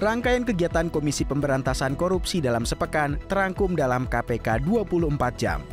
Rangkaian kegiatan Komisi Pemberantasan Korupsi dalam sepekan terangkum dalam KPK 24 jam.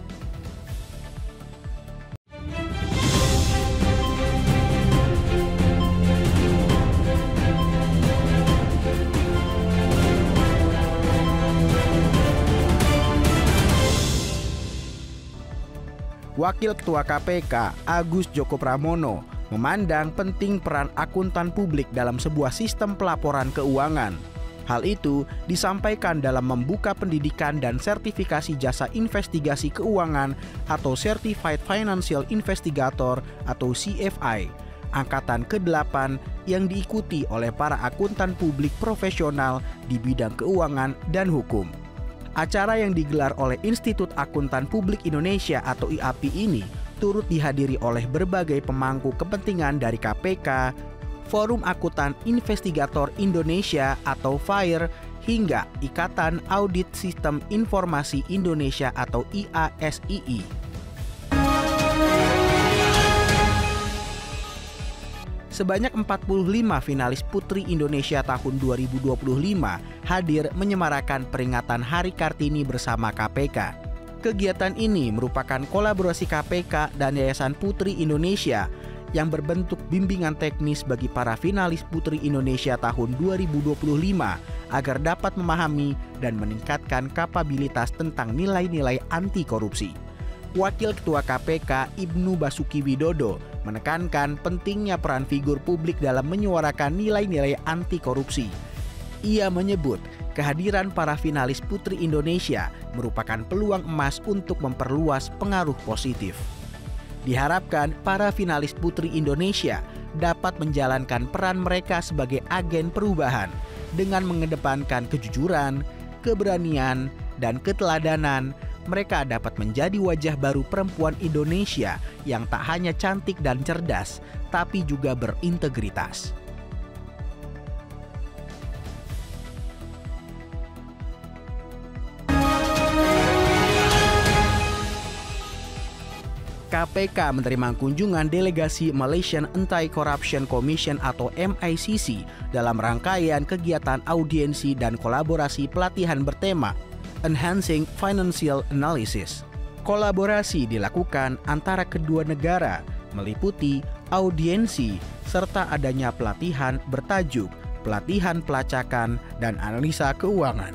Wakil Ketua KPK, Agus Joko Pramono, memandang penting peran akuntan publik dalam sebuah sistem pelaporan keuangan. Hal itu disampaikan dalam membuka pendidikan dan sertifikasi jasa investigasi keuangan atau Certified Financial Investigator atau CFI, angkatan ke-8 yang diikuti oleh para akuntan publik profesional di bidang keuangan dan hukum. Acara yang digelar oleh Institut Akuntan Publik Indonesia atau IAPI ini turut dihadiri oleh berbagai pemangku kepentingan dari KPK, Forum Akuntan Investigator Indonesia atau FAIR, hingga Ikatan Audit Sistem Informasi Indonesia atau IASII. Sebanyak 45 finalis Putri Indonesia tahun 2025 hadir menyemarakan peringatan Hari Kartini bersama KPK. Kegiatan ini merupakan kolaborasi KPK dan Yayasan Putri Indonesia yang berbentuk bimbingan teknis bagi para finalis Putri Indonesia tahun 2025 agar dapat memahami dan meningkatkan kapabilitas tentang nilai-nilai anti korupsi. Wakil Ketua KPK Ibnu Basuki Widodo menekankan pentingnya peran figur publik dalam menyuarakan nilai-nilai anti korupsi. Ia menyebut kehadiran para finalis Putri Indonesia merupakan peluang emas untuk memperluas pengaruh positif. Diharapkan para finalis Putri Indonesia dapat menjalankan peran mereka sebagai agen perubahan dengan mengedepankan kejujuran, keberanian, dan keteladanan. Mereka dapat menjadi wajah baru perempuan Indonesia yang tak hanya cantik dan cerdas, tapi juga berintegritas. KPK menerima kunjungan delegasi Malaysian Anti-Corruption Commission atau MICC dalam rangkaian kegiatan audiensi dan kolaborasi pelatihan bertema Enhancing Financial Analysis. Kolaborasi dilakukan antara kedua negara, meliputi audiensi serta adanya pelatihan bertajuk Pelatihan Pelacakan dan Analisa Keuangan.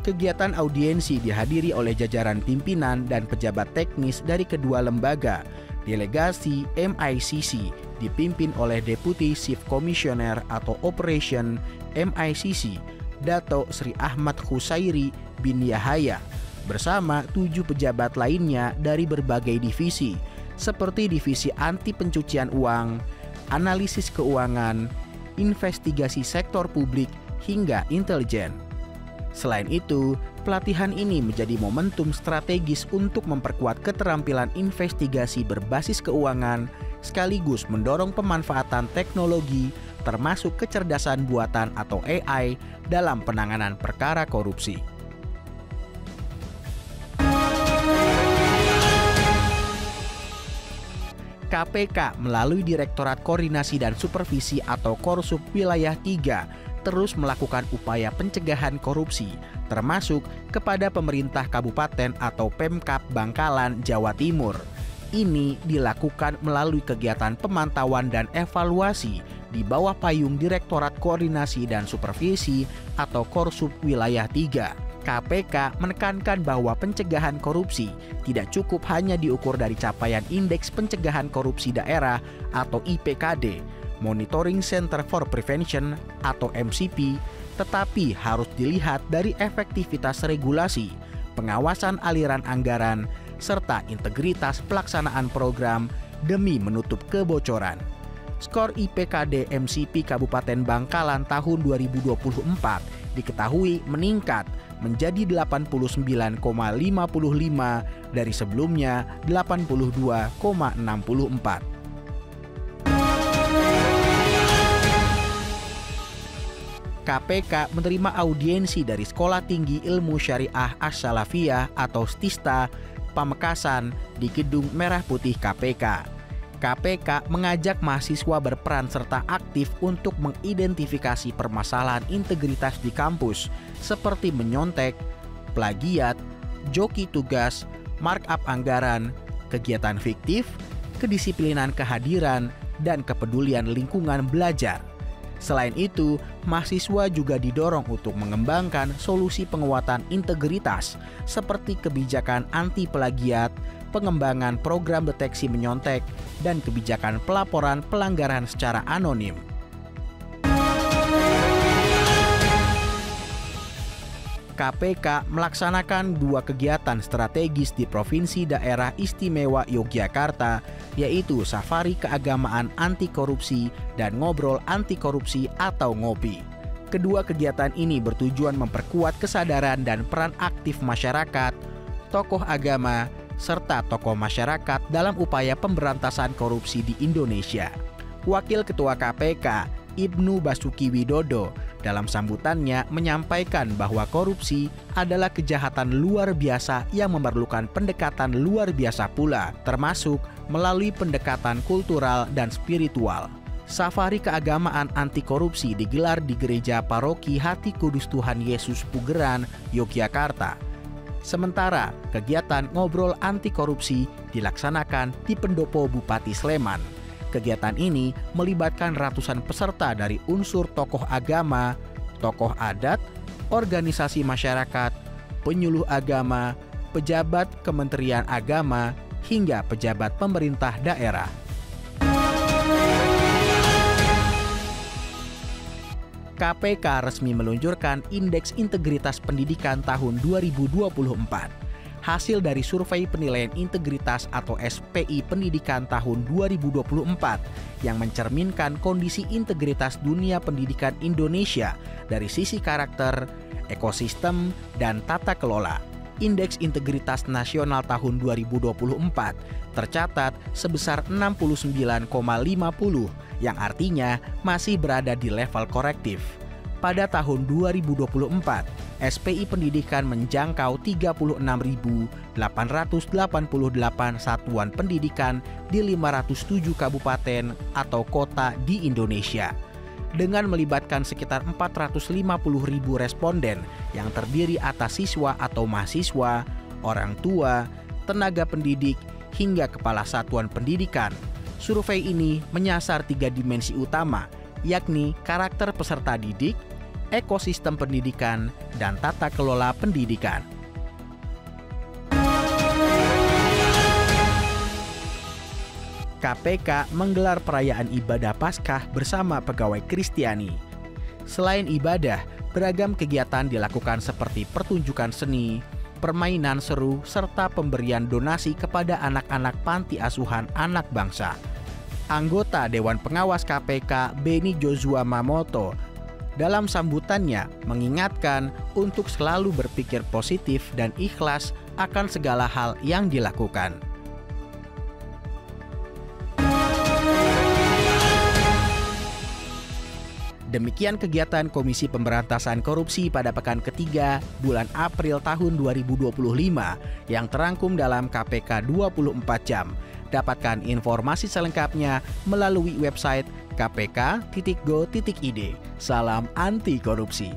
Kegiatan audiensi dihadiri oleh jajaran pimpinan dan pejabat teknis dari kedua lembaga. Delegasi MICC dipimpin oleh Deputi Chief Commissioner atau Operation MICC, Dato Sri Ahmad Husairi bin Yahaya, bersama 7 pejabat lainnya dari berbagai divisi, seperti divisi anti pencucian uang, analisis keuangan, investigasi sektor publik, hingga intelijen. Selain itu, pelatihan ini menjadi momentum strategis untuk memperkuat keterampilan investigasi berbasis keuangan, sekaligus mendorong pemanfaatan teknologi, termasuk kecerdasan buatan atau AI, dalam penanganan perkara korupsi. KPK melalui Direktorat Koordinasi dan Supervisi atau Korsup Wilayah 3 terus melakukan upaya pencegahan korupsi, termasuk kepada pemerintah kabupaten atau Pemkab Bangkalan, Jawa Timur. Ini dilakukan melalui kegiatan pemantauan dan evaluasi di bawah payung Direktorat Koordinasi dan Supervisi atau Korsup Wilayah 3. KPK menekankan bahwa pencegahan korupsi tidak cukup hanya diukur dari capaian Indeks Pencegahan Korupsi Daerah atau IPKD, Monitoring Center for Prevention atau MCP, tetapi harus dilihat dari efektivitas regulasi, pengawasan aliran anggaran, serta integritas pelaksanaan program demi menutup kebocoran. Skor IPKD MCP Kabupaten Bangkalan tahun 2024 diketahui meningkat menjadi 89,55 dari sebelumnya 82,64. KPK menerima audiensi dari Sekolah Tinggi Ilmu Syariah As-Salafiyah atau STISTA Pamekasan di Gedung Merah Putih KPK. KPK mengajak mahasiswa berperan serta aktif untuk mengidentifikasi permasalahan integritas di kampus seperti menyontek, plagiat, joki tugas, markup anggaran, kegiatan fiktif, kedisiplinan kehadiran, dan kepedulian lingkungan belajar. Selain itu, mahasiswa juga didorong untuk mengembangkan solusi penguatan integritas seperti kebijakan anti plagiat, pengembangan program deteksi menyontek, dan kebijakan pelaporan pelanggaran secara anonim. KPK melaksanakan 2 kegiatan strategis di Provinsi Daerah Istimewa Yogyakarta, yaitu Safari Keagamaan Anti Korupsi dan Ngobrol Anti Korupsi atau NGOPI. Kedua kegiatan ini bertujuan memperkuat kesadaran dan peran aktif masyarakat, tokoh agama, serta tokoh masyarakat dalam upaya pemberantasan korupsi di Indonesia. Wakil Ketua KPK, Ibnu Basuki Widodo, dalam sambutannya menyampaikan bahwa korupsi adalah kejahatan luar biasa yang memerlukan pendekatan luar biasa pula, termasuk melalui pendekatan kultural dan spiritual. Safari Keagamaan Anti Korupsi digelar di Gereja Paroki Hati Kudus Tuhan Yesus Pugeran, Yogyakarta. Sementara kegiatan Ngobrol Anti Korupsi dilaksanakan di Pendopo Bupati Sleman. Kegiatan ini melibatkan ratusan peserta dari unsur tokoh agama, tokoh adat, organisasi masyarakat, penyuluh agama, pejabat Kementerian Agama, hingga pejabat pemerintah daerah. KPK resmi meluncurkan Indeks Integritas Pendidikan tahun 2024. Hasil dari Survei Penilaian Integritas atau SPI Pendidikan tahun 2024 yang mencerminkan kondisi integritas dunia pendidikan Indonesia dari sisi karakter, ekosistem, dan tata kelola. Indeks Integritas Nasional tahun 2024 tercatat sebesar 69,50 yang artinya masih berada di level korektif. Pada tahun 2024, SPI Pendidikan menjangkau 36.888 satuan pendidikan di 507 kabupaten atau kota di Indonesia. Dengan melibatkan sekitar 450.000 responden yang terdiri atas siswa atau mahasiswa, orang tua, tenaga pendidik, hingga kepala satuan pendidikan. Survei ini menyasar 3 dimensi utama, yakni karakter peserta didik, ekosistem pendidikan, dan tata kelola pendidikan. KPK menggelar perayaan ibadah Paskah bersama pegawai Kristiani. Selain ibadah, beragam kegiatan dilakukan seperti pertunjukan seni, permainan seru, serta pemberian donasi kepada anak-anak panti asuhan anak bangsa. Anggota Dewan Pengawas KPK Beni Joshua Mamoto dalam sambutannya mengingatkan untuk selalu berpikir positif dan ikhlas akan segala hal yang dilakukan. Demikian kegiatan Komisi Pemberantasan Korupsi pada pekan ketiga bulan April tahun 2025 yang terangkum dalam KPK 24 jam. Dapatkan informasi selengkapnya melalui website kpk.go.id. Salam anti korupsi.